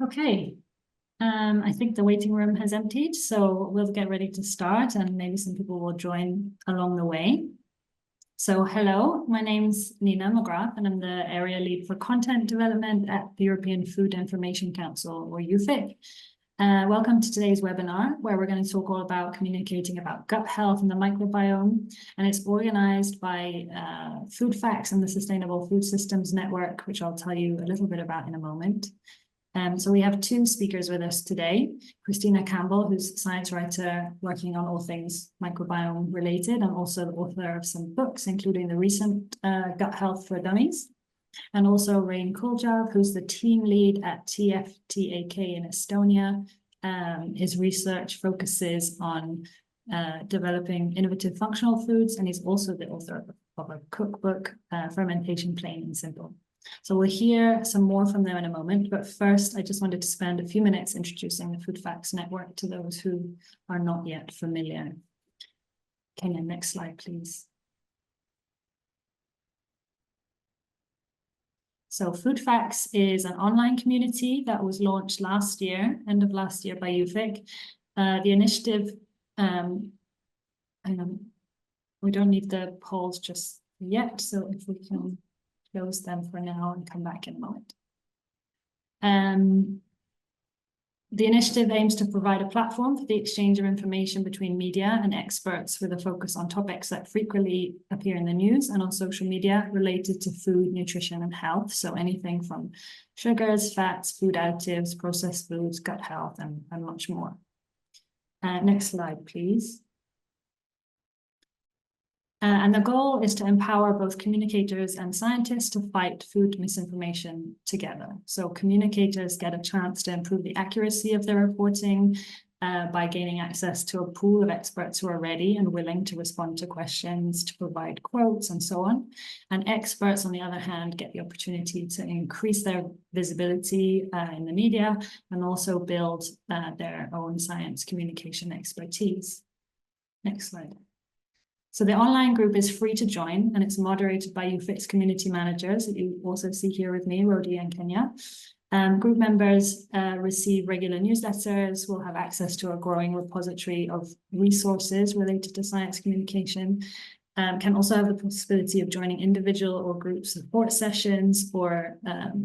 Okay, I think the waiting room has emptied, so we'll get ready to start and maybe some people will join along the way. So hello, my name's Nina McGrath and I'm the area lead for content development at the European Food Information Council, or EUFIC. Welcome to today's webinar, where we're going to talk all about communicating about gut health and the microbiome. And it's organized by TFTAK and the Sustainable Food Systems Network, which I'll tell you a little bit about in a moment. So we have two speakers with us today, Kristina Campbell, who's a science writer working on all things microbiome related, and also the author of some books, including the recent Gut Health for Dummies, and also Rain Kuldjärv, who's the team lead at TFTAK in Estonia. His research focuses on developing innovative functional foods, and he's also the author of a cookbook, Fermentation-Plain and Simple. So we'll hear some more from them in a moment, but first I just wanted to spend a few minutes introducing the TFTAK network to those who are not yet familiar. Kenya, next slide, please. So TFTAK is an online community that was launched last year, end of last year, by EUFIC. The initiative, we don't need the polls just yet, so if we can close them for now and come back in a moment. The initiative aims to provide a platform for the exchange of information between media and experts with a focus on topics that frequently appear in the news and on social media related to food, nutrition, and health. So anything from sugars, fats, food additives, processed foods, gut health, and much more. Next slide, please. And the goal is to empower both communicators and scientists to fight food misinformation together. So communicators get a chance to improve the accuracy of their reporting by gaining access to a pool of experts who are ready and willing to respond to questions, to provide quotes, and so on. And experts, on the other hand, get the opportunity to increase their visibility in the media and also build their own science communication expertise. Next slide. So the online group is free to join, and it's moderated by EUFIC's community managers that you also see here with me, Rodi and Kenya. Group members receive regular newsletters, will have access to a growing repository of resources related to science communication, can also have the possibility of joining individual or group support sessions or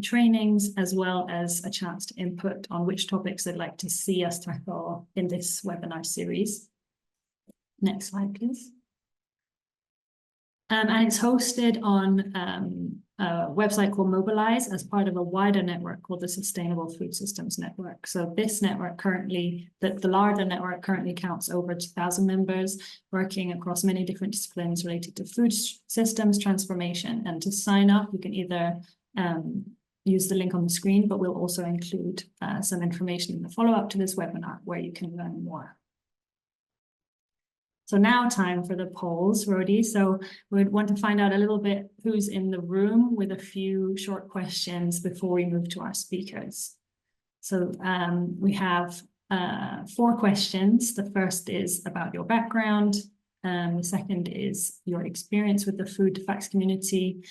trainings, as well as a chance to input on which topics they'd like to see us tackle in this webinar series. Next slide, please. And it's hosted on a website called Mobilize as part of a wider network called the Sustainable Food Systems Network. So this network currently, the larger network currently counts over 2,000 members working across many different disciplines related to food systems transformation. And to sign up, you can either use the link on the screen, but we'll also include some information in the follow-up to this webinar where you can learn more. So now time for the polls, Rodi. So we'd want to find out a little bit who's in the room with a few short questions before we move to our speakers. So we have 4 questions. The first is about your background. The second is your experience with the food facts community.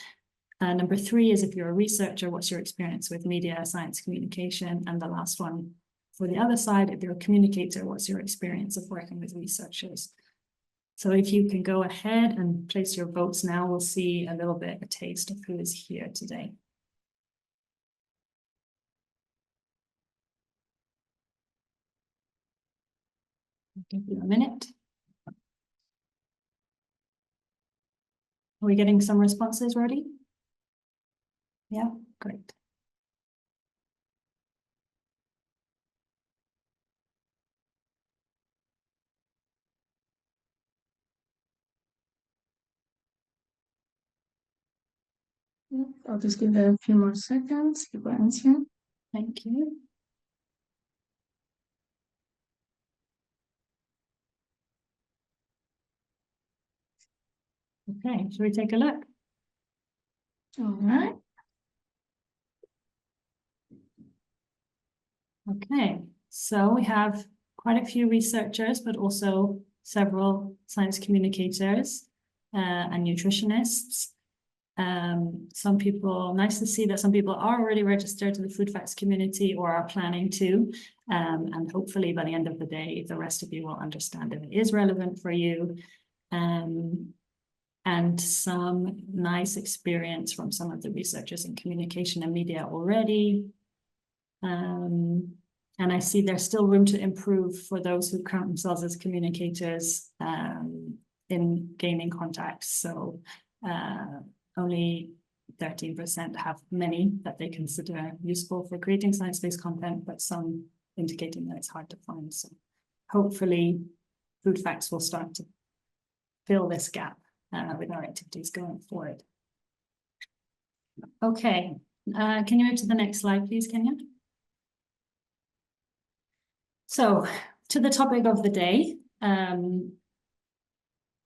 Number 3 is if you're a researcher, what's your experience with media, science communication? And the last one, for the other side, if you're a communicator, what's your experience of working with researchers? So if you can go ahead and place your votes now, we'll see a little bit, a taste of who is here today. I'll give you a minute. Are we getting some responses already? Yeah, great. I'll just give it a few more seconds. Keep answering. Thank you. Okay, shall we take a look? All right. Okay, so we have quite a few researchers, but also several science communicators and nutritionists. Some people, nice to see that some people are already registered to the Food Facts community or are planning to. And hopefully by the end of the day, the rest of you will understand if it is relevant for you. And some nice experience from some of the researchers in communication and media already. And I see there's still room to improve for those who count themselves as communicators in gaining contacts. So only 13% have many that they consider useful for creating science-based content, but some indicating that it's hard to find. So hopefully Food Facts will start to fill this gap with our activities going forward. Okay, can you move to the next slide, please, Kenya? So to the topic of the day,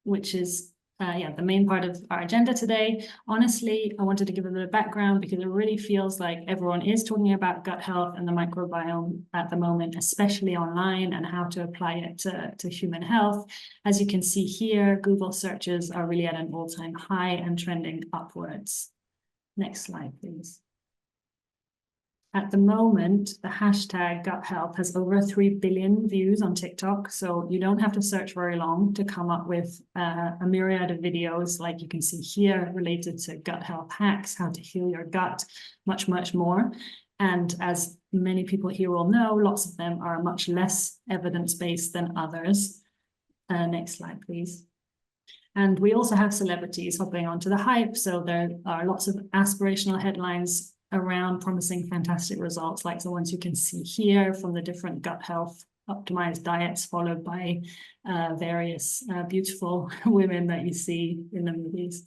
which is the main part of our agenda today. Honestly, I wanted to give a bit of background because it really feels like everyone is talking about gut health and the microbiome at the moment, especially online, and how to apply it to human health. As you can see here, Google searches are really at an all-time high and trending upwards. Next slide, please. At the moment, the hashtag gut health has over 3 billion views on TikTok. So you don't have to search very long to come up with a myriad of videos like you can see here related to gut health hacks, how to heal your gut, much, much more. And as many people here will know, lots of them are much less evidence-based than others. Next slide, please. And we also have celebrities hopping onto the hype. So there are lots of aspirational headlines around promising fantastic results like the ones you can see here from the different gut health optimized diets followed by various beautiful women that you see in the movies.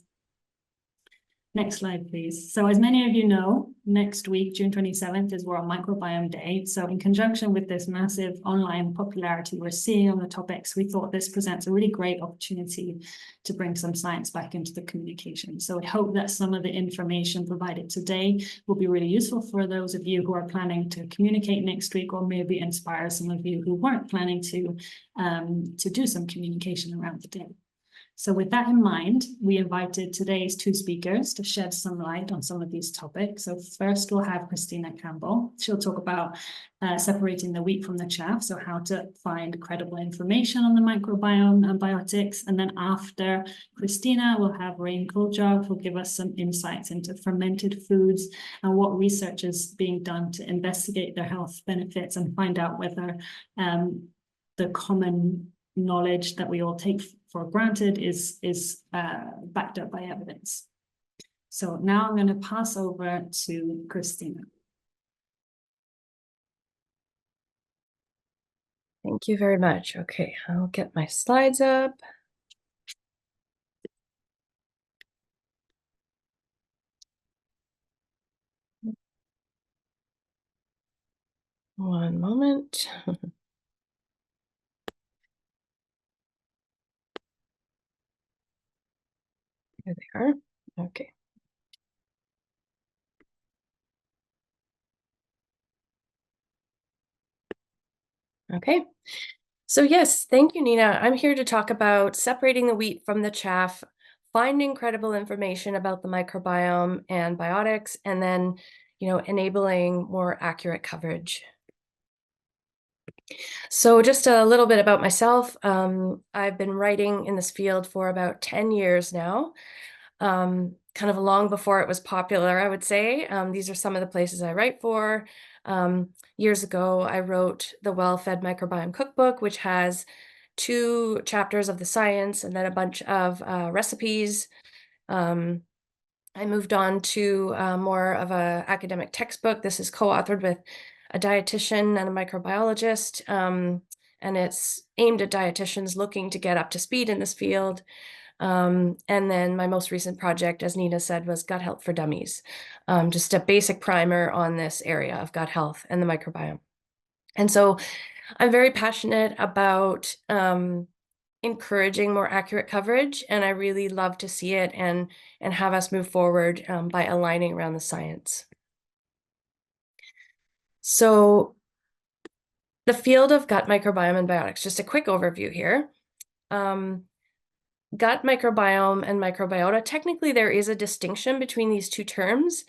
Next slide, please. So as many of you know, next week, June 27th, is World Microbiome Day. So in conjunction with this massive online popularity we're seeing on the topics, we thought this presents a really great opportunity to bring some science back into the communication. So we hope that some of the information provided today will be really useful for those of you who are planning to communicate next week, or maybe inspire some of you who weren't planning to do some communication around the day. So with that in mind, we invited today's two speakers to shed some light on some of these topics. So first we'll have Kristina Campbell. She'll talk about separating the wheat from the chaff, so how to find credible information on the microbiome and biotics. And then after Kristina, we'll have Rain Kuldjärv, who'll give us some insights into fermented foods and what research is being done to investigate their health benefits and find out whether the common knowledge that we all take for granted is backed up by evidence. So now I'm going to pass over to Kristina. Thank you very much. Okay, I'll get my slides up. One moment. Here they are. Okay. Okay. So yes, thank you, Nina. I'm here to talk about separating the wheat from the chaff, finding credible information about the microbiome and biotics, and then, enabling more accurate coverage. So just a little bit about myself. I've been writing in this field for about 10 years now. Kind of long before it was popular, I would say. These are some of the places I write for. Years ago, I wrote the Well-Fed Microbiome Cookbook, which has 2 chapters of the science and then a bunch of recipes. I moved on to more of an academic textbook. This is co-authored with a dietitian and a microbiologist, and it's aimed at dietitians looking to get up to speed in this field. And then my most recent project, as Nina said, was Gut Health for Dummies, just a basic primer on this area of gut health and the microbiome. And so I'm very passionate about encouraging more accurate coverage, and I really love to see it and have us move forward by aligning around the science. So the field of gut microbiome and biotics, just a quick overview here. gut microbiome and microbiota, technically there is a distinction between these two terms.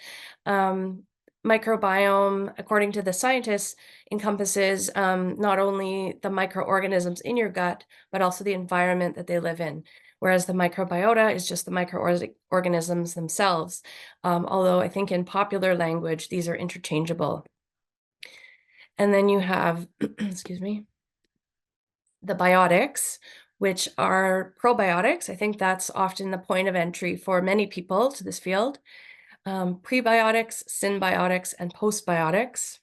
Microbiome, according to the scientists, encompasses not only the microorganisms in your gut, but also the environment that they live in. Whereas the microbiota is just the microorganisms themselves. Although I think in popular language, these are interchangeable. And then you have, excuse me, the biotics, which are probiotics. I think that's often the point of entry for many people to this field. Prebiotics, symbiotics, and postbiotics.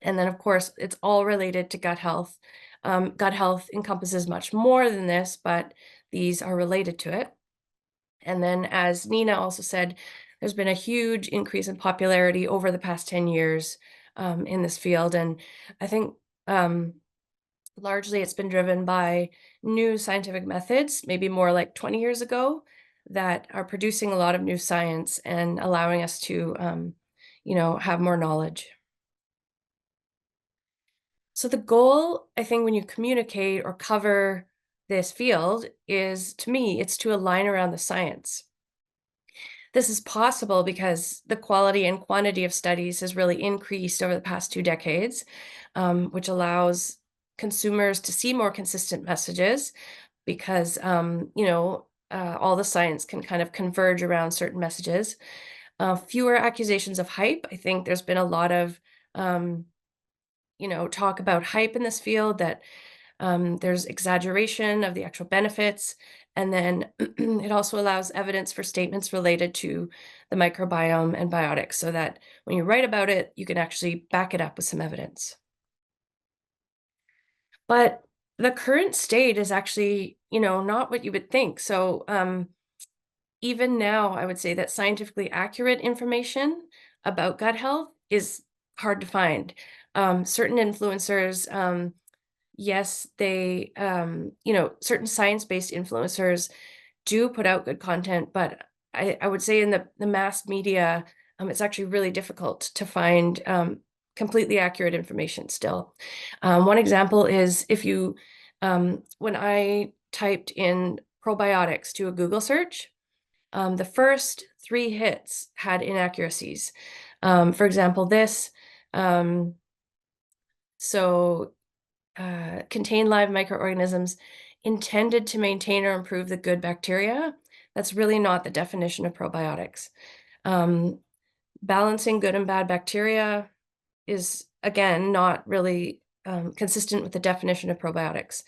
And then, of course, it's all related to gut health. Gut health encompasses much more than this, but these are related to it. And then, as Nina also said, there's been a huge increase in popularity over the past 10 years in this field. And I think largely it's been driven by new scientific methods, maybe more like 20 years ago, that are producing a lot of new science and allowing us to, have more knowledge. So the goal, I think, when you communicate or cover this field is, to me, it's to align around the science. This is possible because the quality and quantity of studies has really increased over the past 2 decades, which allows consumers to see more consistent messages because, all the science can kind of converge around certain messages. Fewer accusations of hype. I think there's been a lot of, talk about hype in this field, that there's exaggeration of the actual benefits. And then it also allows evidence for statements related to the microbiome and biotics, so that when you write about it, you can actually back it up with some evidence. But the current state is actually, not what you would think. So even now, I would say that scientifically accurate information about gut health is hard to find. Certain influencers, yes, they, certain science-based influencers do put out good content, but I would say in the mass media, it's actually really difficult to find completely accurate information still. One example is if you, when I typed in probiotics to a Google search, the first 3 hits had inaccuracies. For example, this, contain live microorganisms intended to maintain or improve the good bacteria. That's really not the definition of probiotics. Balancing good and bad bacteria is, again, not really consistent with the definition of probiotics.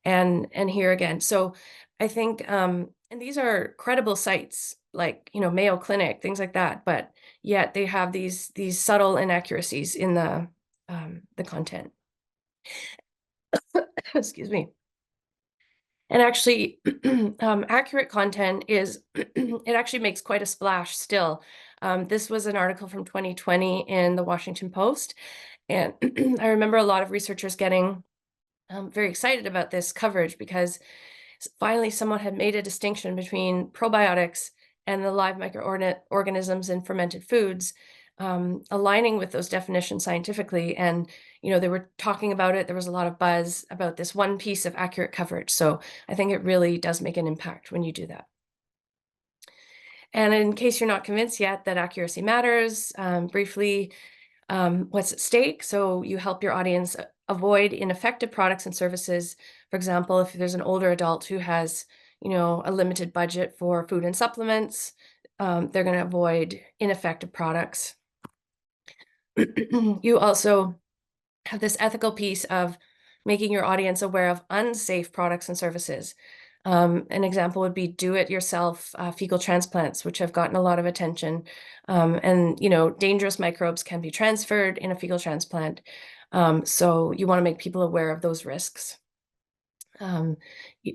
And here again, so I think, and these are credible sites like, Mayo Clinic, things like that, but yet they have these subtle inaccuracies in the content. Excuse me. And actually, accurate content is, it actually makes quite a splash still. This was an article from 2020 in the Washington Post. And I remember a lot of researchers getting very excited about this coverage because finally someone had made a distinction between probiotics and the live microorganisms in fermented foods, aligning with those definitions scientifically. And, they were talking about it. There was a lot of buzz about this one piece of accurate coverage. So I think it really does make an impact when you do that. And in case you're not convinced yet that accuracy matters, briefly, what's at stake. So you help your audience avoid ineffective products and services. For example, if there's an older adult who has, a limited budget for food and supplements, they're going to avoid ineffective products. You also have this ethical piece of making your audience aware of unsafe products and services. An example would be do-it-yourself fecal transplants, which have gotten a lot of attention. And, dangerous microbes can be transferred in a fecal transplant. So you want to make people aware of those risks. And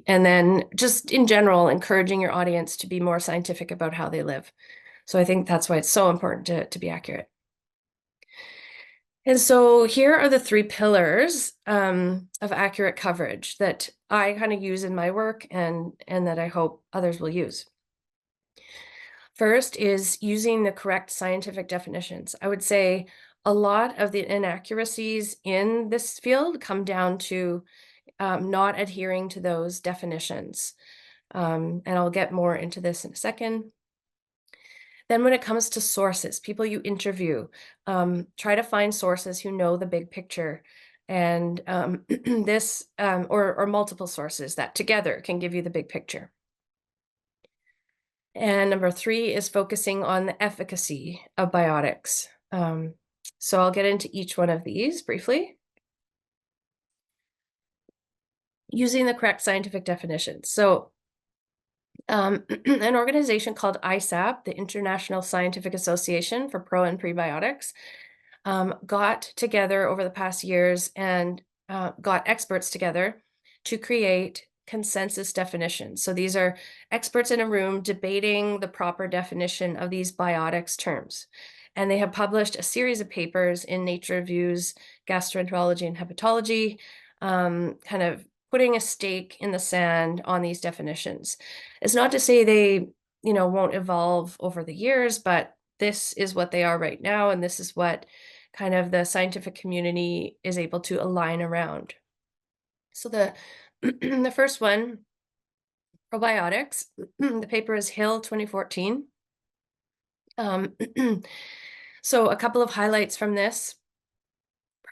then just in general, encouraging your audience to be more scientific about how they live. So I think that's why it's so important to be accurate. And so here are the 3 pillars of accurate coverage that I kind of use in my work and that I hope others will use. First is using the correct scientific definitions. I would say a lot of the inaccuracies in this field come down to not adhering to those definitions. And I'll get more into this in a second. Then when it comes to sources, people you interview, try to find sources who know the big picture, and this or multiple sources that together can give you the big picture. And number 3 is focusing on the efficacy of biotics. So I'll get into each one of these briefly. Using the correct scientific definitions. So an organization called ISAP, the International Scientific Association for Pro and Prebiotics, got together over the past years and got experts together to create consensus definitions. So these are experts in a room debating the proper definition of these biotics terms. And they have published a series of papers in Nature Reviews, Gastroenterology and Hepatology, kind of putting a stake in the sand on these definitions. It's not to say they, won't evolve over the years, but this is what they are right now, and this is what kind of the scientific community is able to align around. So the the first one, probiotics, the paper is Hill 2014. So a couple of highlights from this.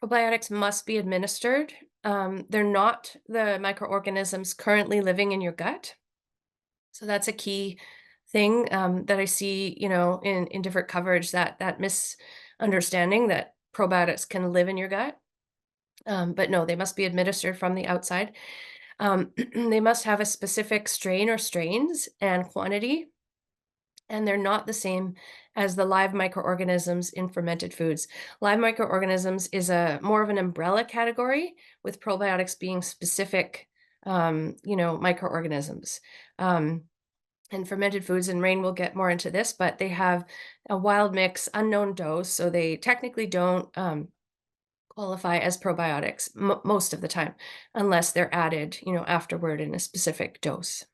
Probiotics must be administered. They're not the microorganisms currently living in your gut. So that's a key thing that I see, in different coverage, that misunderstanding that probiotics can live in your gut. But no, they must be administered from the outside. They must have a specific strain or strains and quantity, and they're not the same as the live microorganisms in fermented foods. Live microorganisms is more of an umbrella category, with probiotics being specific, microorganisms. And fermented foods, and Rain will get more into this, but they have a wild mix, unknown dose, so they technically don't qualify as probiotics most of the time, unless they're added, afterward in a specific dose.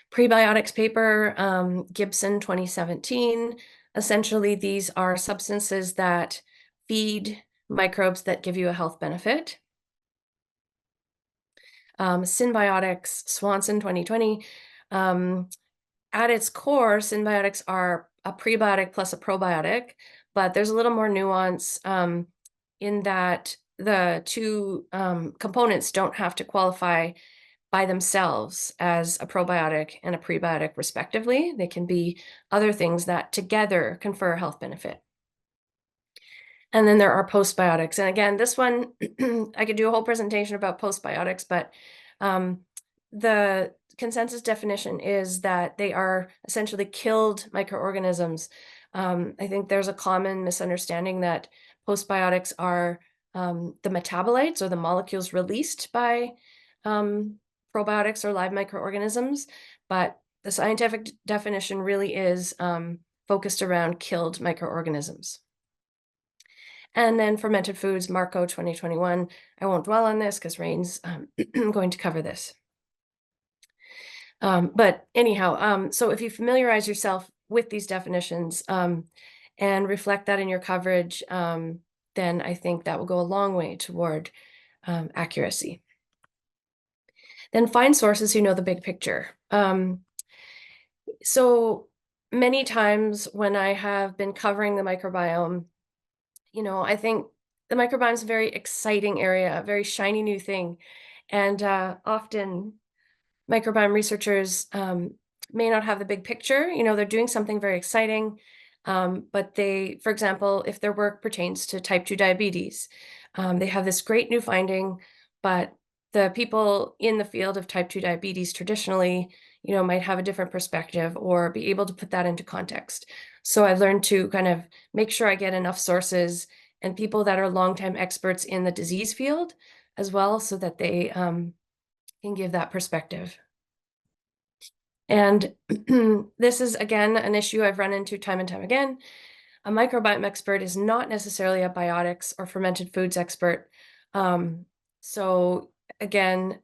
Prebiotics paper, Gibson 2017. Essentially, these are substances that feed microbes that give you a health benefit. Synbiotics, Swanson 2020. At its core, synbiotics are a prebiotic plus a probiotic, but there's a little more nuance in that the two components don't have to qualify by themselves as a probiotic and a prebiotic respectively. They can be other things that together confer a health benefit. And then there are postbiotics. And again, this one, I could do a whole presentation about postbiotics, but the consensus definition is that they are essentially killed microorganisms. I think there's a common misunderstanding that postbiotics are the metabolites or the molecules released by probiotics or live microorganisms, but the scientific definition really is focused around killed microorganisms. And then fermented foods, Marco 2021. I won't dwell on this because Rain's going to cover this. But anyhow, so if you familiarize yourself with these definitions and reflect that in your coverage, then I think that will go a long way toward accuracy. Then find sources who know the big picture. So many times when I have been covering the microbiome, I think the microbiome is a very exciting area, a very shiny new thing. And often microbiome researchers may not have the big picture. They're doing something very exciting, but they, for example, if their work pertains to type 2 diabetes, they have this great new finding, but the people in the field of type 2 diabetes traditionally, might have a different perspective or be able to put that into context. So I've learned to kind of make sure I get enough sources and people that are longtime experts in the disease field as well, so that they can give that perspective. And this is, again, an issue I've run into time and time again. A microbiome expert is not necessarily a biotics or fermented foods expert. So again,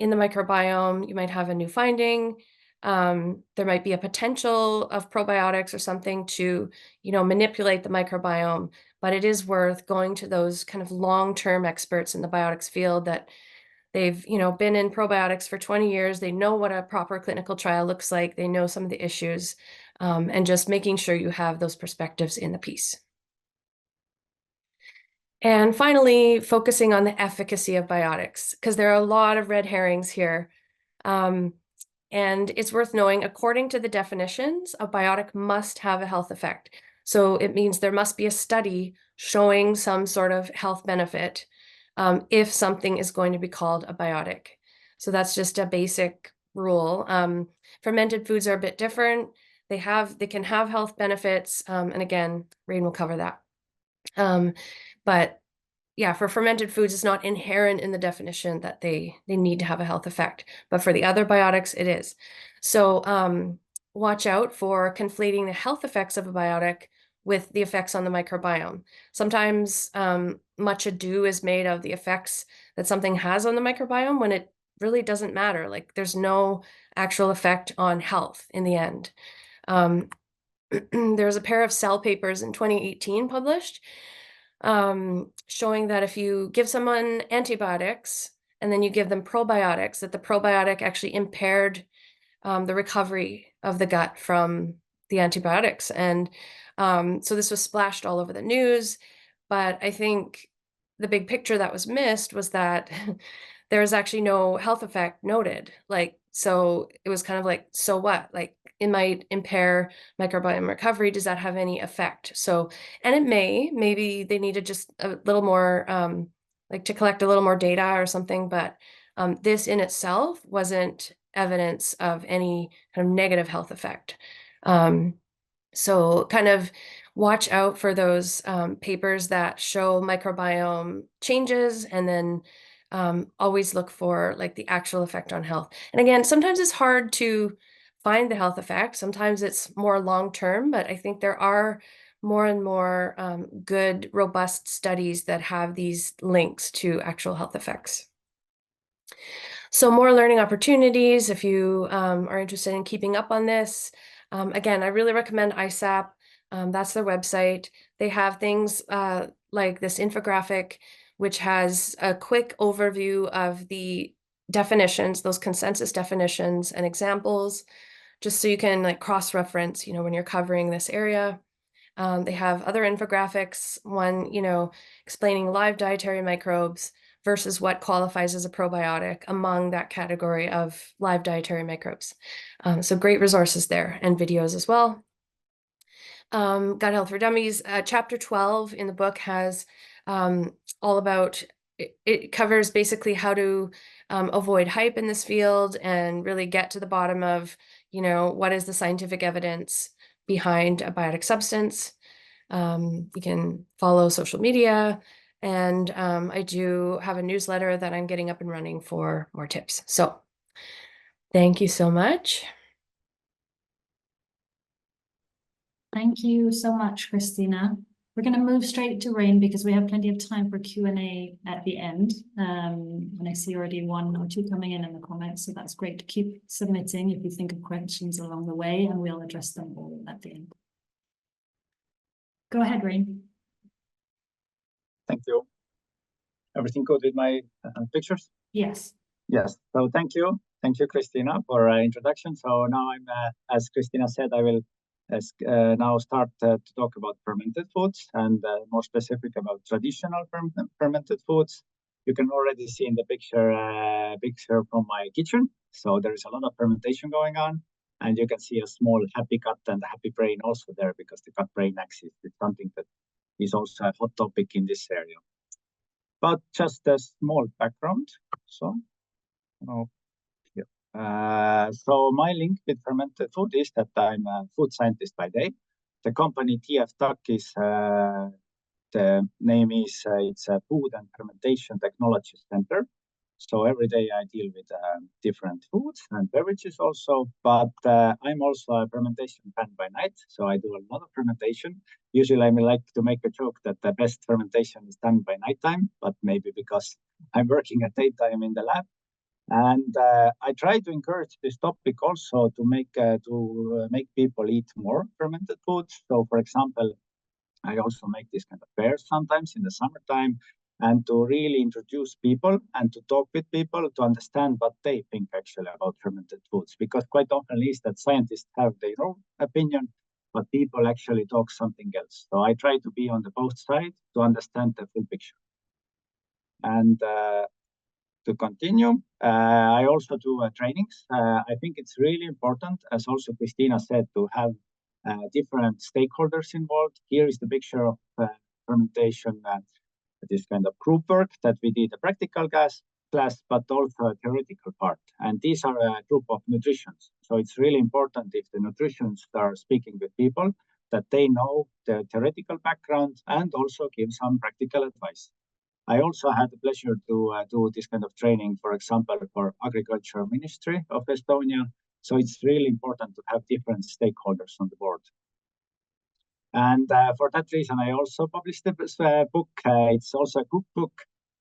in the microbiome, you might have a new finding. There might be a potential of probiotics or something to, manipulate the microbiome, but it is worth going to those kind of long-term experts in the biotics field that They've, been in probiotics for 20 years. They know what a proper clinical trial looks like. They know some of the issues, and just making sure you have those perspectives in the piece. And finally, focusing on the efficacy of biotics, because there are a lot of red herrings here. And it's worth knowing, according to the definitions, a biotic must have a health effect. So it means there must be a study showing some sort of health benefit if something is going to be called a biotic. So that's just a basic rule. Fermented foods are a bit different. They can have health benefits. And again, Rain will cover that. But yeah, for fermented foods, it's not inherent in the definition that they need to have a health effect. But for the other biotics, it is. So watch out for conflating the health effects of a biotic with the effects on the microbiome. Sometimes much ado is made of the effects that something has on the microbiome when it really doesn't matter. Like there's no actual effect on health in the end. There's a pair of Cell papers in 2018 published showing that if you give someone antibiotics and then you give them probiotics, that the probiotic actually impaired the recovery of the gut from the antibiotics. And so this was splashed all over the news. But I think the big picture that was missed was that there was actually no health effect noted. So it was kind of like, so what? Like it might impair microbiome recovery. Does that have any effect? So, and it maybe they needed just a little more, like to collect a little more data or something, but this in itself wasn't evidence of any kind of negative health effect. So kind of watch out for those papers that show microbiome changes, and then always look for like the actual effect on health. And again, sometimes it's hard to find the health effect. Sometimes it's more long-term, but I think there are more and more good, robust studies that have these links to actual health effects. So more learning opportunities if you are interested in keeping up on this. Again, I really recommend ISAP. That's their website. They have things like this infographic, which has a quick overview of the definitions, those consensus definitions and examples, just so you can like cross-reference, when you're covering this area. They have other infographics, one, explaining live dietary microbes versus what qualifies as a probiotic among that category of live dietary microbes. So great resources there, and videos as well. Gut Health for Dummies, chapter 12 in the book has all about, it covers basically how to avoid hype in this field and really get to the bottom of, what is the scientific evidence behind a biotic substance. You can follow social media, and I do have a newsletter that I'm getting up and running for more tips. So thank you so much. Thank you so much, Kristina. We're going to move straight to Rain because we have plenty of time for Q&A at the end. And I see already 1 or 2 coming in the comments, so that's great to keep submitting if you think of questions along the way, and we'll address them all at the end. Go ahead, Rain. Thank you. Everything good with my pictures? Yes. Yes. So thank you, Kristina, for introduction. So now I'm, as Kristina said, I will now start to talk about fermented foods, and more specific about traditional fermented foods. You can already see in the picture from my kitchen. So there is a lot of fermentation going on, and you can see a small happy gut and a happy brain also there, because the gut-brain axis is something that is also a hot topic in this area. But just a small background. So my link with fermented food is that I'm a food scientist by day. The company TFTAK is, the name is, it's a Food and Fermentation Technology Center. So every day I deal with different foods and beverages also, but I'm also a fermentation fan by night. So I do a lot of fermentation. Usually I like to make a joke that the best fermentation is done by nighttime, but maybe because I'm working at daytime in the lab. And I try to encourage this topic also to make people eat more fermented foods. So for example, I also make this kind of fairs sometimes in the summertime, and to really introduce people and to talk with people to understand what they think actually about fermented foods. Because quite often is that scientists have their own opinion, but people actually talk something else. So I try to be on the both sides to understand the full picture. And to continue, I also do trainings. I think it's really important, as also Kristina said, to have different stakeholders involved. Here is the picture of fermentation, this kind of group work that we did a practical class, but also a theoretical part. And these are a group of nutritionists. So it's really important if the nutritionists are speaking with people that they know the theoretical background and also give some practical advice. I also had the pleasure to do this kind of training, for example, for Agriculture Ministry of Estonia. So it's really important to have different stakeholders on the board. And for that reason, I also published this book. It's also a cookbook.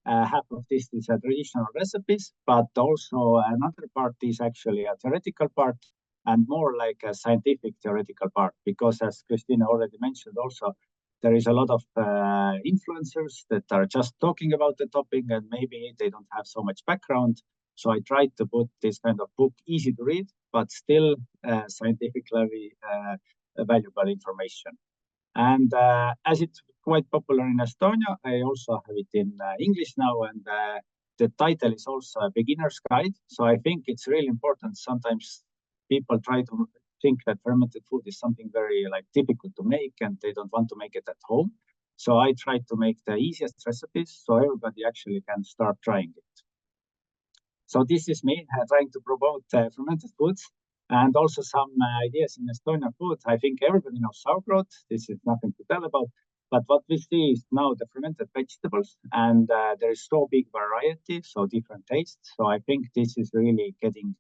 Half of this is traditional recipes, but also another part is actually a theoretical part and more like a scientific theoretical part, because as Kristina already mentioned also, there is a lot of influencers that are just talking about the topic and maybe they don't have so much background. So I tried to put this kind of book easy to read, but still scientifically valuable information. And as it's quite popular in Estonia, I also have it in English now, and the title is also a beginner's guide. So I think it's really important. Sometimes people try to think that fermented food is something very difficult to make, and they don't want to make it at home. So I try to make the easiest recipes so everybody actually can start trying it. So this is me trying to promote fermented foods. And also some ideas in Estonian food. I think everybody knows sauerkraut. This is nothing to tell about. But what we see is now the fermented vegetables, and there is so big variety, so different tastes. So I think this is really getting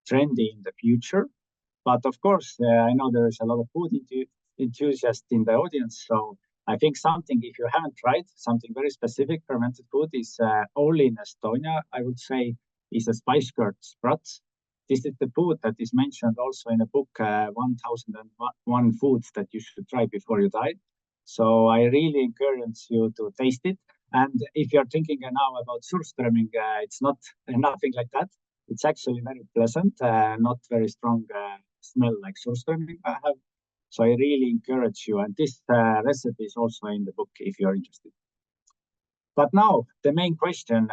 trendy in the future. But of course, I know there is a lot of food enthusiasts in the audience. So I think something, if you haven't tried something very specific fermented food, is only in Estonia, I would say, is a spice curd sprouts. This is the food that is mentioned also in the book, 1001 Foods That You Should Try Before You Die. So I really encourage you to taste it. And if you're thinking now about surströmming, it's not nothing like that. It's actually very pleasant, not very strong smell like surströmming I have. So I really encourage you. And this recipe is also in the book if you're interested. But now the main question,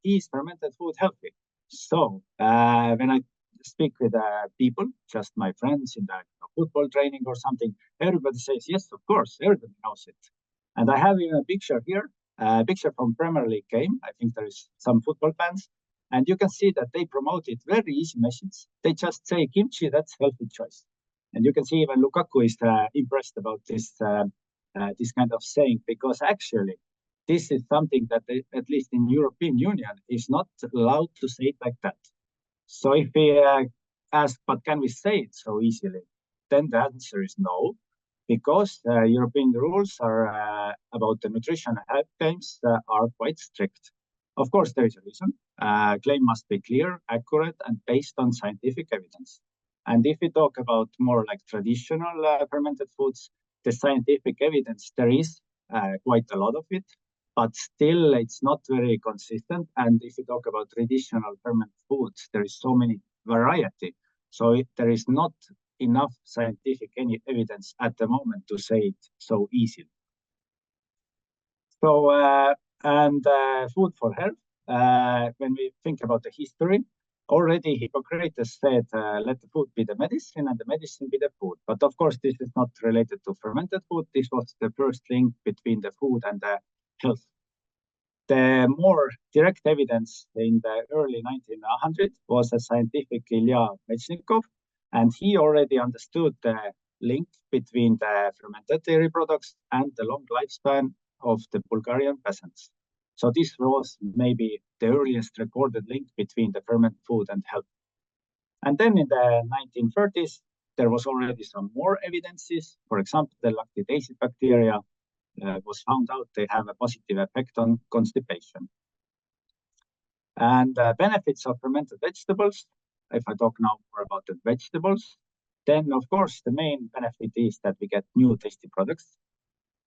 is fermented food healthy? So when I speak with people, just my friends in the football training or something, everybody says, yes, of course, everybody knows it. And I have even a picture here, a picture from Premier League game. I think there is some football fans. And you can see that they promote it very easy message. They just say kimchi, that's healthy choice. And you can see even Lukaku is impressed about this kind of saying, because actually this is something that they, at least in European Union, is not allowed to say it like that. So if we ask, but can we say it so easily? Then the answer is no, because European rules are about the nutrition and health claims are quite strict. Of course, there is a reason. Claim must be clear, accurate, and based on scientific evidence. And if we talk about more like traditional fermented foods, the scientific evidence, there is quite a lot of it. But still, it's not very consistent. And if you talk about traditional fermented foods, there is so many variety. So there is not enough scientific evidence at the moment to say it so easily. So, food for health, when we think about the history, already Hippocrates said, let the food be the medicine and the medicine be the food. But of course, this is not related to fermented food. This was the first link between the food and the health. The more direct evidence in the early 1900s was a scientific Ilya Mechnikov, and he already understood the link between the fermented dairy products and the long lifespan of the Bulgarian peasants. So this was maybe the earliest recorded link between the fermented food and health. And then in the 1930s, there was already some more evidences. For example, the lactidase bacteria was found out they have a positive effect on constipation. And benefits of fermented vegetables, if I talk now more about the vegetables, then of course the main benefit is that we get new tasty products.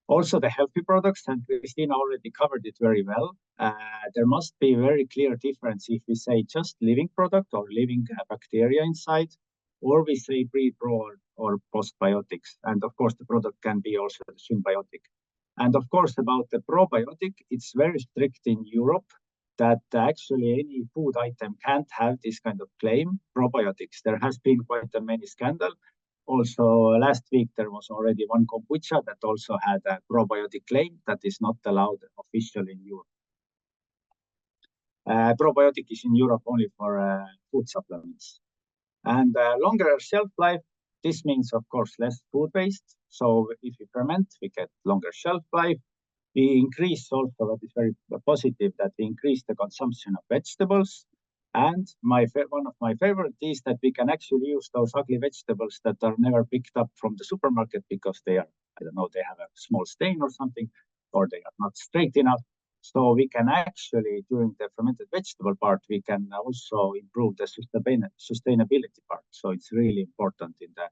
Also, the healthy products, and Kristina already covered it very well. There must be a very clear difference if we say just living product or living bacteria inside, or we say pre-pro or postbiotics. And of course, the product can be also the symbiotic. And of course, about the probiotic, it's very strict in Europe that actually any food item can't have this kind of claim, probiotics. There has been quite a many scandal. Also, last week, there was already one kombucha that also had a probiotic claim that is not allowed officially in Europe. Probiotic is in Europe only for food supplements. And longer shelf life, this means, of course, less food waste. So if we ferment, we get longer shelf life. We increase also, that is very positive, that we increase the consumption of vegetables. And one of my favorite is that we can actually use those ugly vegetables that are never picked up from the supermarket because they are, I don't know, they have a small stain or something, or they are not straight enough. So we can actually, during the fermented vegetable part, we can also improve the sustainability part. So it's really important in the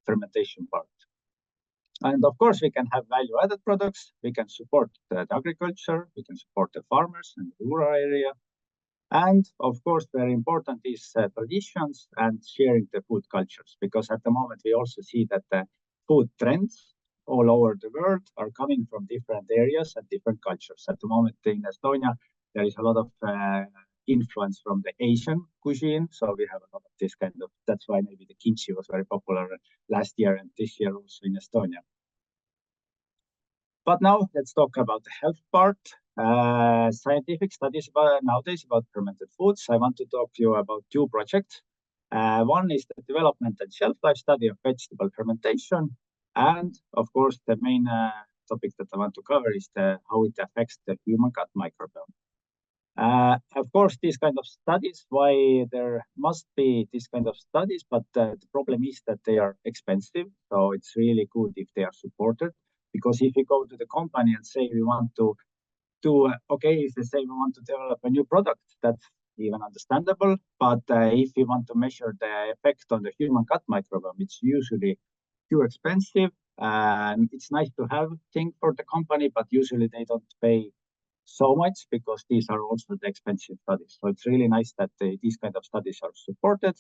fermentation part. And of course, we can have value-added products. We can support the agriculture. We can support the farmers in the rural area. And of course, very important is traditions and sharing the food cultures, because at the moment we also see that the food trends all over the world are coming from different areas and different cultures. At the moment in Estonia, there is a lot of influence from the Asian cuisine. So we have a lot of this kind of, that's why maybe the kimchi was very popular last year and this year also in Estonia. But now let's talk about the health part. Scientific studies nowadays about fermented foods. I want to talk to you about two projects. One is the development and shelf life study of vegetable fermentation. And of course, the main topic that I want to cover is how it affects the human gut microbiome. Of course, these kind of studies, why there must be these kind of studies, but the problem is that they are expensive. So it's really good if they are supported. Because if you go to the company and say we want to if they say we want to develop a new product, that's even understandable. But if you want to measure the effect on the human gut microbiome, it's usually too expensive. And it's nice to have thing for the company, but usually they don't pay so much because these are also the expensive studies. So it's really nice that these kind of studies are supported.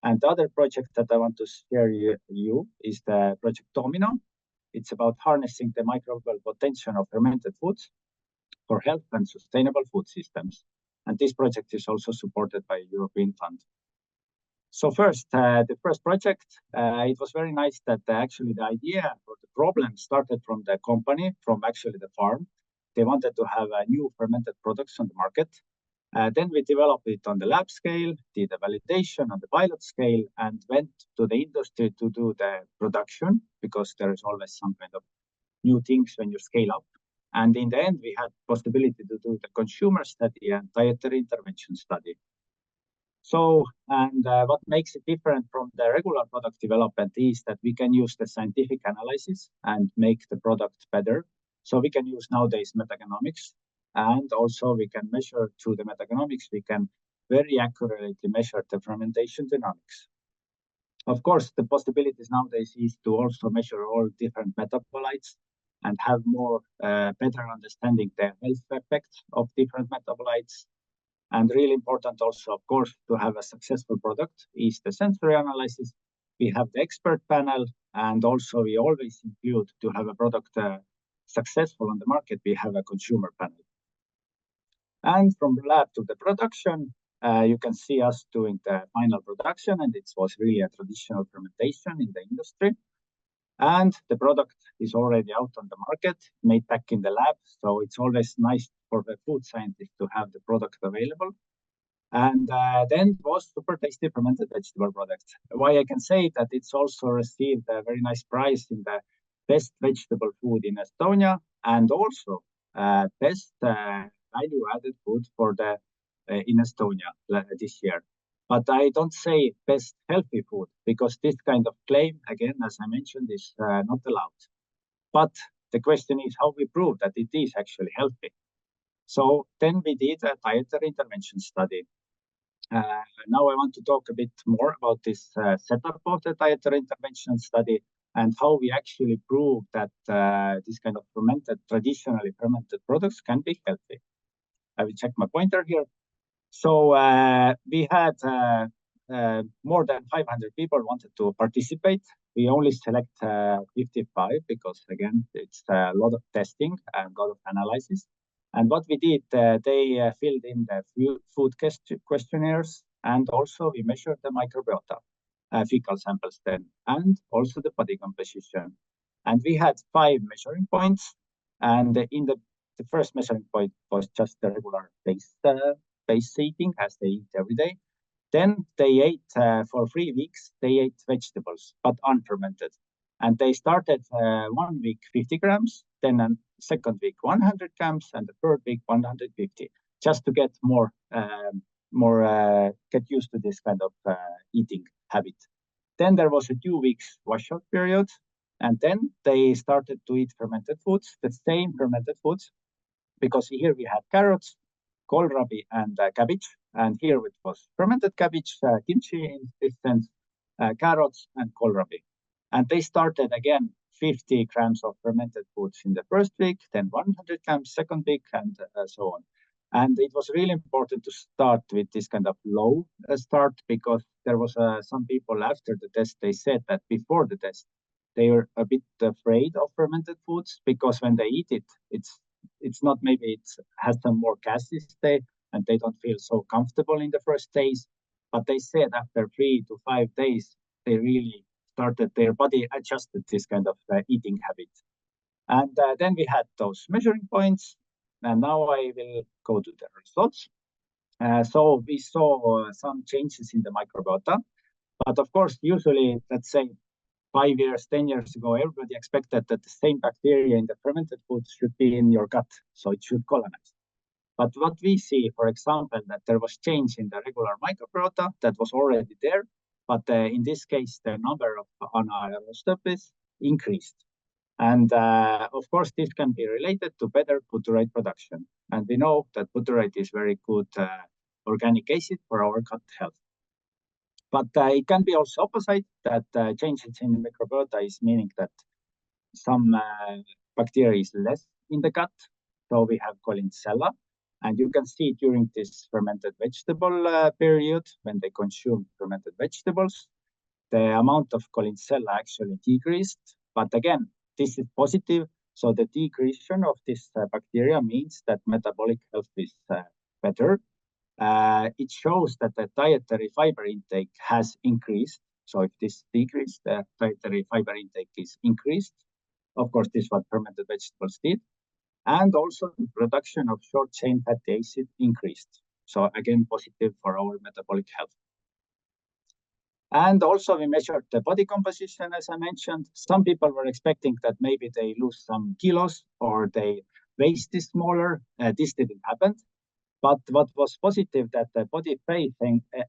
And the other project that I want to share you is the project Domino. It's about harnessing the microbial potential of fermented foods for health and sustainable food systems. And this project is also supported by a European fund. So first, the first project, it was very nice that actually the idea or the problem started from the company, from actually the farm. They wanted to have new fermented products on the market. Then we developed it on the lab scale, did the validation on the pilot scale, and went to the industry to do the production, because there is always some kind of new things when you scale up. And in the end, we had possibility to do the consumer study and dietary intervention study. So, and what makes it different from the regular product development is that we can use the scientific analysis and make the product better. So we can use nowadays metagenomics, and also we can measure through the metagenomics, we can very accurately measure the fermentation dynamics. Of course, the possibilities nowadays is to also measure all different metabolites and have more better understanding the health effects of different metabolites. And really important also, of course, to have a successful product is the sensory analysis. We have the expert panel, and also we always include to have a product successful on the market, we have a consumer panel. And from the lab to the production, you can see us doing the final production, and it was really a traditional fermentation in the industry. And the product is already out on the market, made back in the lab. So it's always nice for the food scientist to have the product available. And then was super tasty fermented vegetable product. Why I can say that it's also received a very nice prize in the best vegetable food in Estonia, and also best value-added food for the in Estonia this year. But I don't say best healthy food, because this kind of claim, again, as I mentioned, is not allowed. But the question is how we prove that it is actually healthy. So then we did a dietary intervention study. Now I want to talk a bit more about this setup of the dietary intervention study. and how we actually prove that this kind of traditionally fermented products can be healthy. I will check my pointer here. So we had more than 500 people wanted to participate. We only select 55 because, again, it's a lot of testing and a lot of analysis. And what we did, they filled in the food questionnaires, and also we measured the microbiota, fecal samples then, and also the body composition. And we had 5 measuring points. And in the first measuring point was just the regular base eating, as they eat every day. Then they ate for 3 weeks, they ate vegetables, but unfermented. And they started 1 week 50 grams, then a second week 100 grams, and the third week 150, just to get get used to this kind of eating habit. Then there was a 2 weeks washout period, and then they started to eat fermented foods, the same fermented foods, because here we had carrots, kohlrabi, and cabbage. And here it was fermented cabbage, kimchi in this sense, carrots, and kohlrabi. And they started again 50 grams of fermented foods in the first week, then 100 grams second week, and so on. And it was really important to start with this kind of low start, because there was some people after the test, they said that before the test, they were a bit afraid of fermented foods, because when they eat it, it's not, maybe it has some more gases there, and they don't feel so comfortable in the first days. But they said after 3 to 5 days, they really started, their body adjusted this kind of eating habit. And then we had those measuring points. And now I will go to the results. So we saw some changes in the microbiota. But of course, usually, let's say 5 years, 10 years ago, everybody expected that the same bacteria in the fermented foods should be in your gut, so it should colonize. But what we see, for example, that there was change in the regular microbiota that was already there, but in this case, the number of anaerostapes increased. And of course, this can be related to better butyrate production. And we know that butyrate is very good organic acid for our gut health. But it can be also opposite, that changes in the microbiota is meaning that some bacteria is less in the gut. So we have Collinsella. And you can see during this fermented vegetable period, when they consume fermented vegetables, the amount of Collinsella actually decreased. But again, this is positive. So the decrease of this bacteria means that metabolic health is better. It shows that the dietary fiber intake has increased. So if this decreased, the dietary fiber intake is increased. Of course, this is what fermented vegetables did. And also the production of short-chain fatty acid increased. So again, positive for our metabolic health. And also we measured the body composition, as I mentioned. Some people were expecting that maybe they lose some kilos or their waist is smaller. This didn't happen. But what was positive, that the body face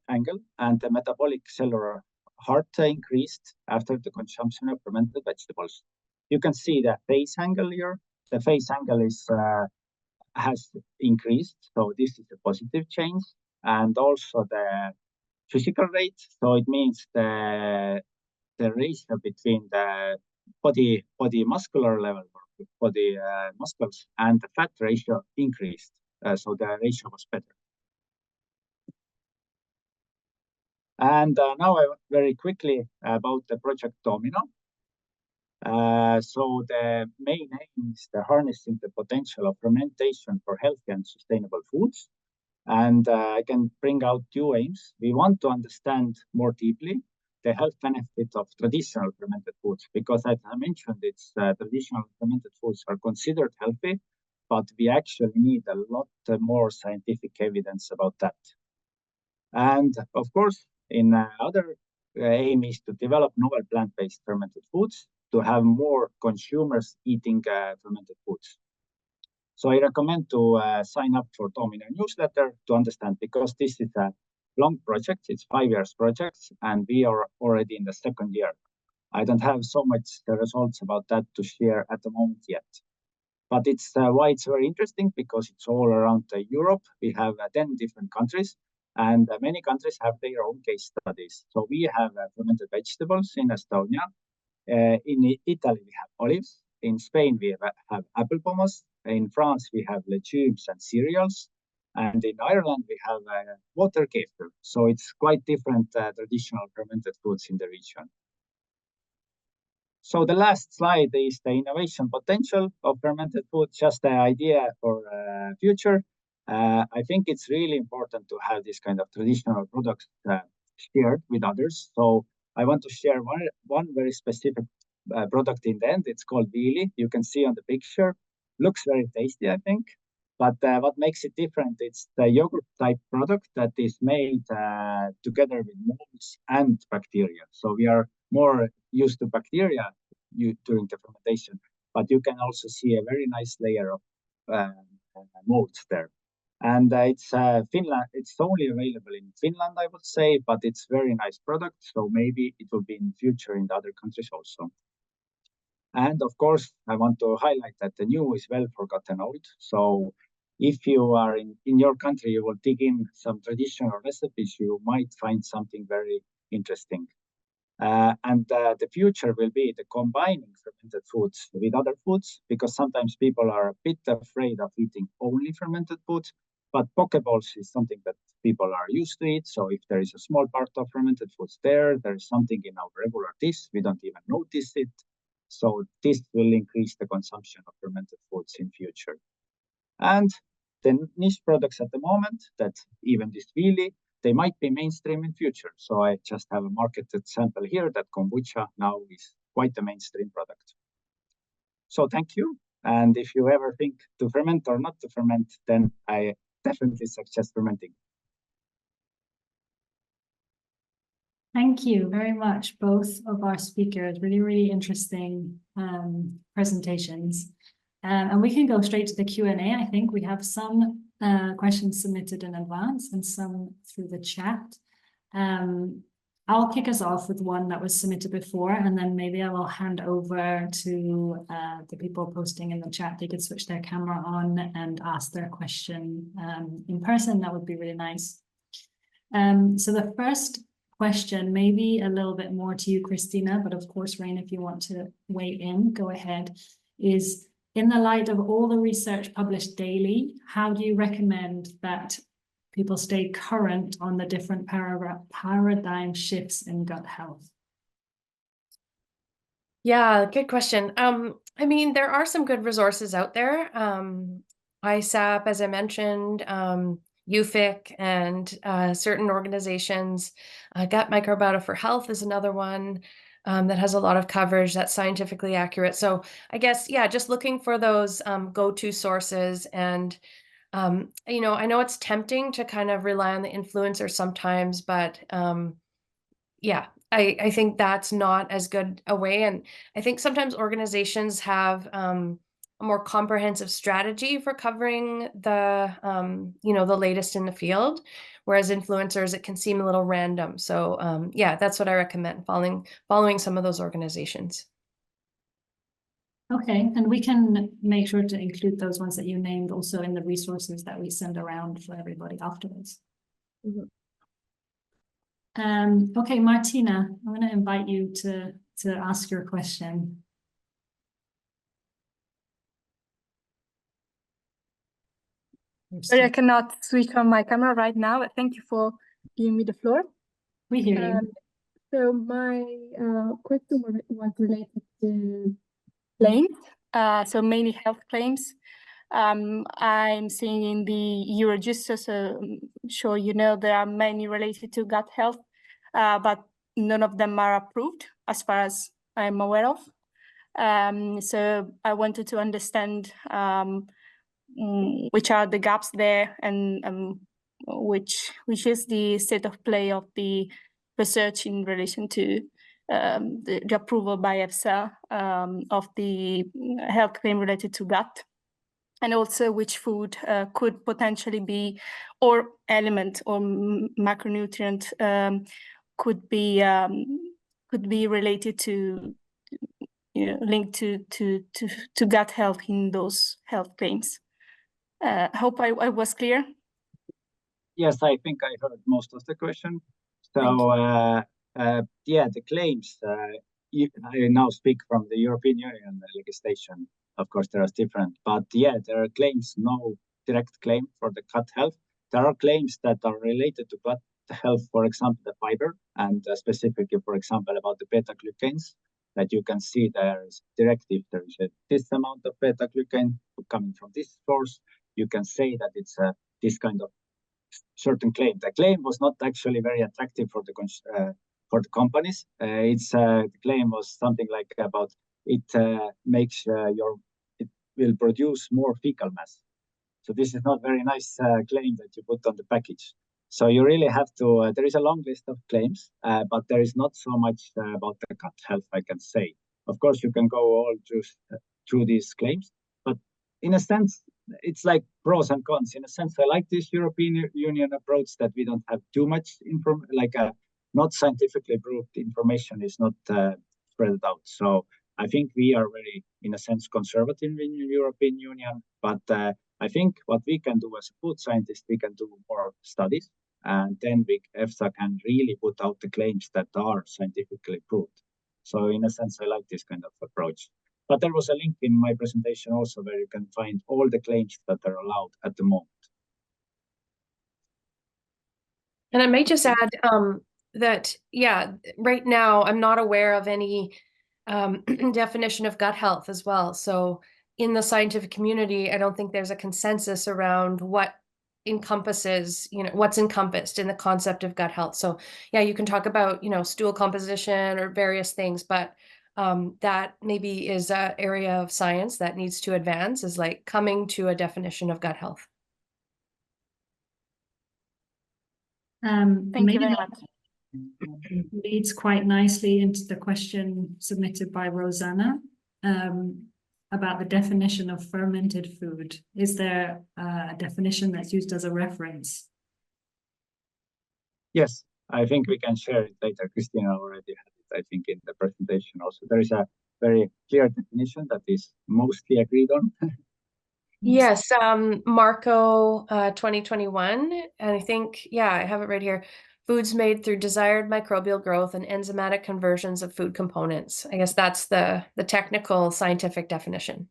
angle and the metabolic cellular heart increased after the consumption of fermented vegetables. You can see the face angle here. The face angle has increased, so this is a positive change. And also the physical rate, so it means the ratio between the body muscular level, or body muscles, and the fat ratio increased. So the ratio was better. And now very quickly about the project Domino. So the main aim is the harnessing the potential of fermentation for healthy and sustainable foods. And I can bring out 2 aims. We want to understand more deeply the health benefits of traditional fermented foods, because as I mentioned, it's traditional fermented foods are considered healthy, but we actually need a lot more scientific evidence about that. And of course, in other aim is to develop novel plant-based fermented foods, to have more consumers eating fermented foods. So I recommend to sign up for Domino newsletter to understand, because this is a long project. It's 5 years project, and we are already in the 2nd year. I don't have so much results about that to share at the moment yet. But it's why it's very interesting, because it's all around Europe. We have 10 different countries, and many countries have their own case studies. So we have fermented vegetables in Estonia. In Italy, we have olives. In Spain, we have apple pommes. In France, we have legumes and cereals. And in Ireland, we have water kefir. So it's quite different traditional fermented foods in the region. So the last slide is the innovation potential of fermented food, just the idea for future. I think it's really important to have this kind of traditional products shared with others. So I want to share one very specific product in the end. It's called Viili. You can see on the picture. Looks very tasty, I think. But what makes it different, it's the yogurt type product that is made together with molds and bacteria. So we are more used to bacteria during the fermentation, but you can also see a very nice layer of molds there. And it's Finland. It's only available in Finland, I would say, but it's very nice product. So maybe it will be in the future in the other countries also. And of course, I want to highlight that the new is well forgotten old. So if you are in your country, you will dig in some traditional recipes, you might find something very interesting. And the future will be the combining fermented foods with other foods, because sometimes people are a bit afraid of eating only fermented foods, but pokeballs is something that people are used to eat. So if there is a small part of fermented foods there is something in our regular dish, we don't even notice it. So this will increase the consumption of fermented foods in future. And the niche products at the moment, that even this Viili, they might be mainstream in future. So I just have a marketed sample here that kombucha now is quite a mainstream product. So thank you. And if you ever think to ferment or not to ferment, then I definitely suggest fermenting. Thank you very much, both of our speakers. Really, really interesting presentations. And we can go straight to the Q&A. I think we have some questions submitted in advance and some through the chat. I'll kick us off with one that was submitted before, and then maybe I will hand over to the people posting in the chat. They could switch their camera on and ask their question in person. That would be really nice. So the first question, maybe a little bit more to you, Kristina, but of course, Rain, if you want to weigh in, go ahead, is in the light of all the research published daily, how do you recommend that people stay current on the different paradigm shifts in gut health? Yeah, good question. I mean, there are some good resources out there. ISAP, as I mentioned, UFIC, and certain organizations. Gut Microbiota for Health is another one that has a lot of coverage that's scientifically accurate. So I guess, yeah, just looking for those go-to sources. And, you know, I know it's tempting to kind of rely on the influencers sometimes, but yeah, I think that's not as good a way. And I think sometimes organizations have a more comprehensive strategy for covering the, you know, the latest in the field, whereas influencers, it can seem a little random. So yeah, that's what I recommend, following some of those organizations. Okay, and we can make sure to include those ones that you named also in the resources that we send around for everybody afterwards. Mm-hmm. Okay, Martina, I'm going to invite you to ask your question. Sorry, I cannot switch on my camera right now. Thank you for giving me the floor. We hear you. So my question was related to claims, so mainly health claims. I'm seeing in the Eurogist, so I'm sure you know there are many related to gut health, but none of them are approved as far as I'm aware of. So I wanted to understand which are the gaps there, and which is the state of play of the research in relation to the approval by EFSA of the health claim related to gut, and also which food could potentially be, or element or macronutrient could be related to, you know, linked to gut health in those health claims. Hope I was clear. Yes, I think I heard most of the question. So yeah, the claims, I now speak from the European Union legislation. Of course, there are different, but yeah, there are claims, no direct claim for the gut health. There are claims that are related to gut health, for example, the fiber, and specifically, for example, about the beta-glucans, that you can see there's directive, there is this amount of beta-glucan coming from this source. You can say that it's this kind of certain claim. The claim was not actually very attractive for the companies. The claim was something like about it makes it will produce more fecal mass. So this is not very nice claim that you put on the package. So you really have to, there is a long list of claims, but there is not so much about the gut health, I can say. Of course, you can go all through these claims, but in a sense, it's like pros and cons. In a sense, I like this European Union approach that we don't have too much not scientifically proved information is not spread out. So I think we are very, in a sense, conservative in the European Union, but I think what we can do as a food scientist, we can do more studies, and then EFSA can really put out the claims that are scientifically proved. So in a sense, I like this kind of approach. But there was a link in my presentation also where you can find all the claims that are allowed at the moment. And I may just add that, yeah, right now I'm not aware of any definition of gut health as well. So in the scientific community, I don't think there's a consensus around what encompasses, what's encompassed in the concept of gut health. So yeah, you can talk about, stool composition or various things, but that maybe is an area of science that needs to advance, is like coming to a definition of gut health. Thank you very much. Leads quite nicely into the question submitted by Rosanna about the definition of fermented food. Is there a definition that's used as a reference? Yes, I think we can share it later. Kristina already had it, I think, in the presentation also. There is a very clear definition that is mostly agreed on. Yes, Marco 2021, and I think, yeah, I have it right here. Foods made through desired microbial growth and enzymatic conversions of food components. I guess that's the technical scientific definition.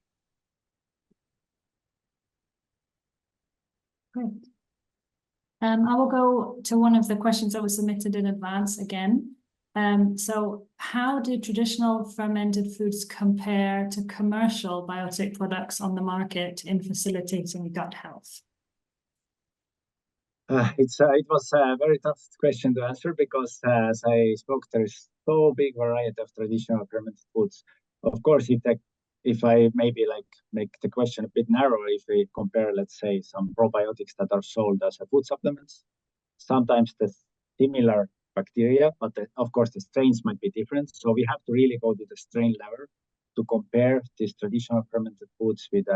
Great. I will go to one of the questions that was submitted in advance again. So how do traditional fermented foods compare to commercial biotic products on the market in facilitating gut health? It was a very tough question to answer because, as I spoke, there is so big variety of traditional fermented foods. Of course, if I maybe make the question a bit narrower, if we compare, let's say, some probiotics that are sold as a food supplements, sometimes the similar bacteria, but of course the strains might be different. So we have to really go to the strain level to compare these traditional fermented foods with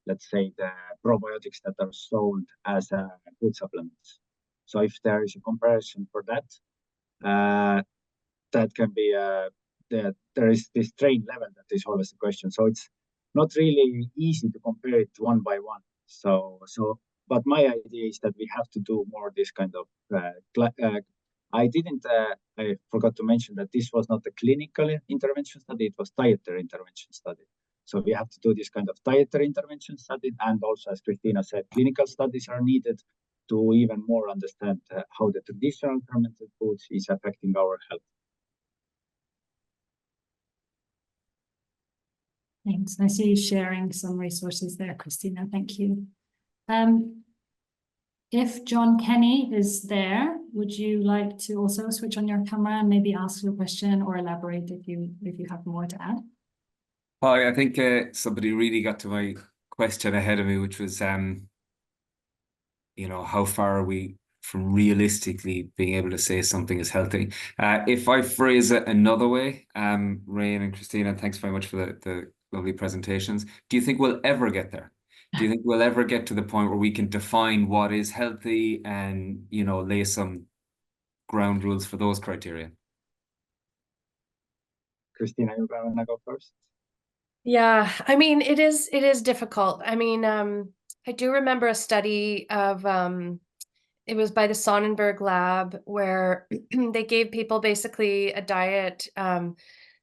let's say, the probiotics that are sold as food supplements. So if there is a comparison for that, that can be, there is this strain level that is always the question. So it's not really easy to compare it one by one. But my idea is that we have to do more this kind of, I forgot to mention that this was not a clinical intervention study, it was dietary intervention study. So we have to do this kind of dietary intervention study, and also, as Kristina said, clinical studies are needed to even more understand how the traditional fermented foods is affecting our health. Thanks. I see you sharing some resources there, Kristina. Thank you. If John Kenny is there, would you like to also switch on your camera and maybe ask your question or elaborate if you have more to add? Hi, I think somebody really got to my question ahead of me, which was, how far are we from realistically being able to say something is healthy? If I phrase it another way, Rain and Kristina, thanks very much for the lovely presentations. Do you think we'll ever get there? Do you think we'll ever get to the point where we can define what is healthy and, lay some ground rules for those criteria? Kristina, you want to go first? Yeah, I mean, it is difficult. I mean, I do remember a study of, it was by the Sonnenberg lab where they gave people basically a diet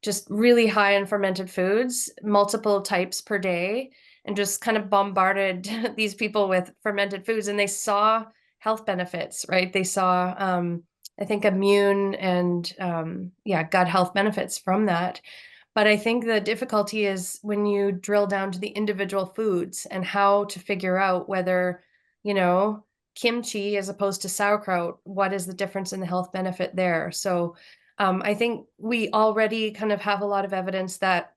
just really high in fermented foods, multiple types per day, and just kind of bombarded these people with fermented foods, and they saw health benefits, right? They saw, I think, immune and gut health benefits from that. But I think the difficulty is when you drill down to the individual foods and how to figure out whether, kimchi as opposed to sauerkraut, what is the difference in the health benefit there? So I think we already kind of have a lot of evidence that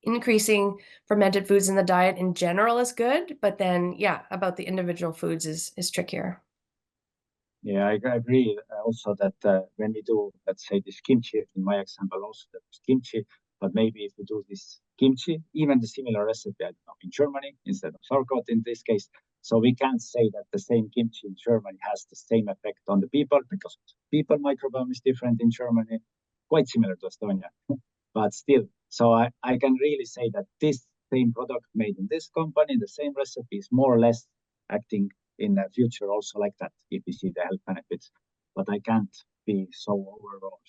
increasing fermented foods in the diet in general is good, but then, about the individual foods is trickier. Yeah, I agree also that when we do, let's say, this kimchi, in my example also that was kimchi, but maybe if we do this kimchi, even the similar recipe, I don't know, in Germany instead of sauerkraut in this case, so we can't say that the same kimchi in Germany has the same effect on the people, because people microbiome is different in Germany, quite similar to Estonia, but still. So I can really say that this same product made in this company, the same recipe, is more or less acting in the future also like that, if we see the health benefits, but I can't be so overall.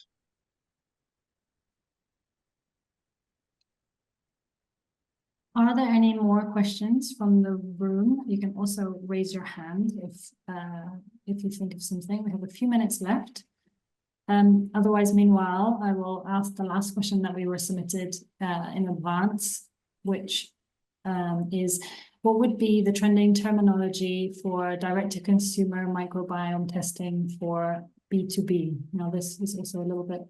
Are there any more questions from the room? You can also raise your hand if you think of something. We have a few minutes left. Otherwise, meanwhile, I will ask the last question that we were submitted in advance, which is, what would be the trending terminology for direct-to-consumer microbiome testing for B2B? Now, this is also a little bit,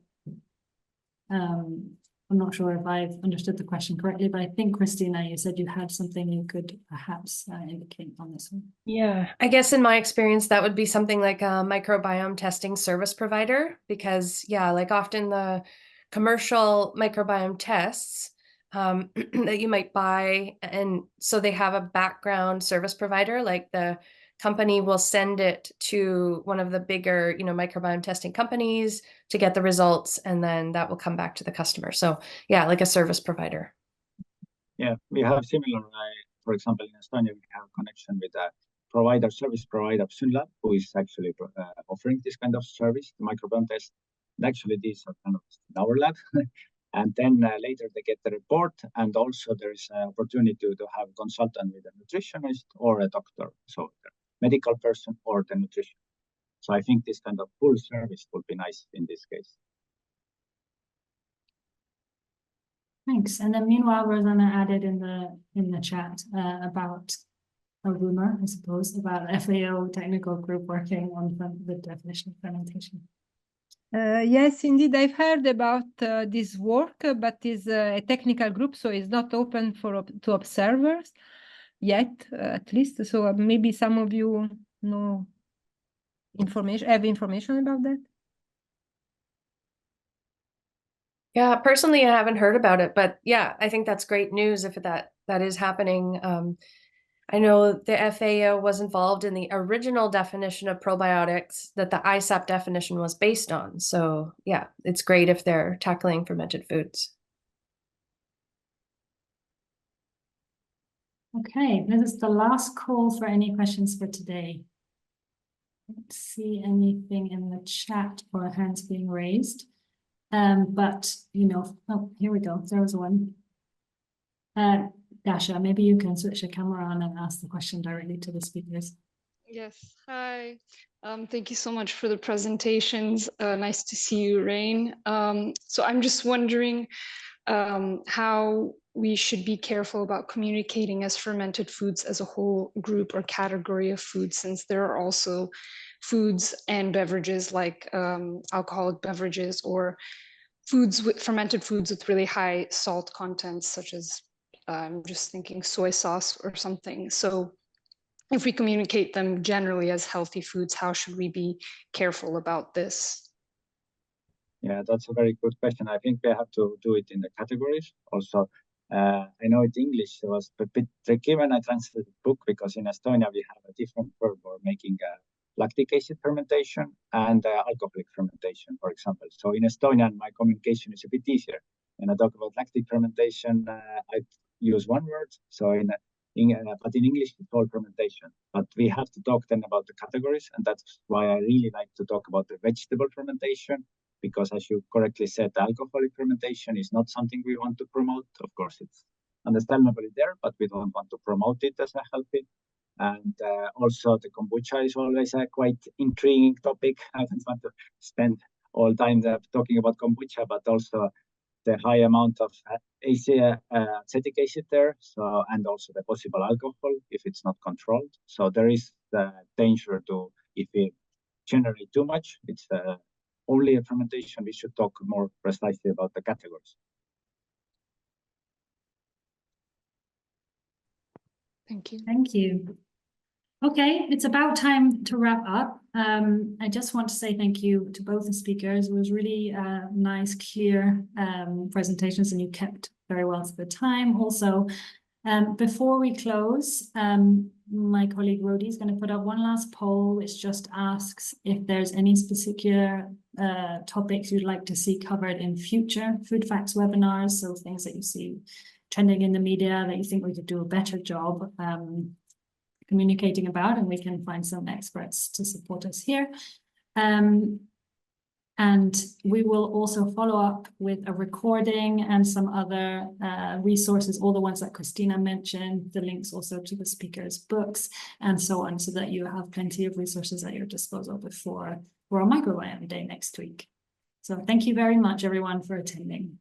I'm not sure if I've understood the question correctly, but I think, Kristina, you said you had something you could perhaps indicate on this one. Yeah, I guess in my experience, that would be something like a microbiome testing service provider, because like often the commercial microbiome tests that you might buy, and so they have a background service provider, like the company will send it to one of the bigger, microbiome testing companies to get the results, and then that will come back to the customer. So like a service provider. Yeah, we have similar, for example, in Estonia, we have a connection with a service provider, Synlab, who is actually offering this kind of service, the microbiome test. And actually, these are kind of in our lab. And then later they get the report, and also there is an opportunity to have a consultant with a nutritionist or a doctor, so the medical person or the nutrition. So I think this kind of full service would be nice in this case. Thanks. And then meanwhile, Rosanna added in the chat about a rumor, I suppose, about FAO technical group working on the definition of fermentation. Yes, indeed, I've heard about this work, but it's a technical group, so it's not open to observers yet, at least. So maybe some of you have information about that. Yeah, personally, I haven't heard about it, but I think that's great news if that is happening. I know the FAO was involved in the original definition of probiotics that the ISAP definition was based on. So it's great if they're tackling fermented foods. Okay, this is the last call for any questions for today. I don't see anything in the chat or hands being raised. But here we go. There was one. Dasha, maybe you can switch the camera on and ask the question directly to the speakers. Yes, hi. Thank you so much for the presentations. Nice to see you, Rain. So I'm just wondering how we should be careful about communicating as fermented foods as a whole group or category of foods, since there are also foods and beverages like alcoholic beverages or fermented foods with really high salt contents, such as I'm just thinking soy sauce or something. So if we communicate them generally as healthy foods, how should we be careful about this? Yeah, that's a very good question. I think we have to do it in the categories. Also, I know in English it was a bit tricky when I translated the book, because in Estonia we have a different verb for making lactic acid fermentation and alcoholic fermentation, for example. So in Estonian, my communication is a bit easier. When I talk about lactic fermentation, I use one word. So but in English, it's all fermentation. But we have to talk then about the categories, and that's why I really like to talk about the vegetable fermentation because as you correctly said, alcoholic fermentation is not something we want to promote. Of course, it's understandably there, but we don't want to promote it as a healthy. And also the kombucha is always a quite intriguing topic. I don't want to spend all time talking about kombucha, but also the high amount of acetic acid there, so, and also the possible alcohol if it's not controlled. So there is the danger to, if we generate too much, it's only a fermentation. We should talk more precisely about the categories. Thank you. Thank you. Okay, it's about time to wrap up. I just want to say thank you to both the speakers. It was really nice, clear presentations, and you kept very well to the time. Also, before we close, my colleague Rodi is going to put up one last poll, which just asks if there's any particular topics you'd like to see covered in future Food Facts webinars. So things that you see trending in the media that you think we could do a better job communicating about, and we can find some experts to support us here. And we will also follow up with a recording and some other resources, all the ones that Kristina mentioned, the links also to the speakers' books and so on, so that you have plenty of resources at your disposal before our Microbiome Day next week. So thank you very much, everyone, for attending.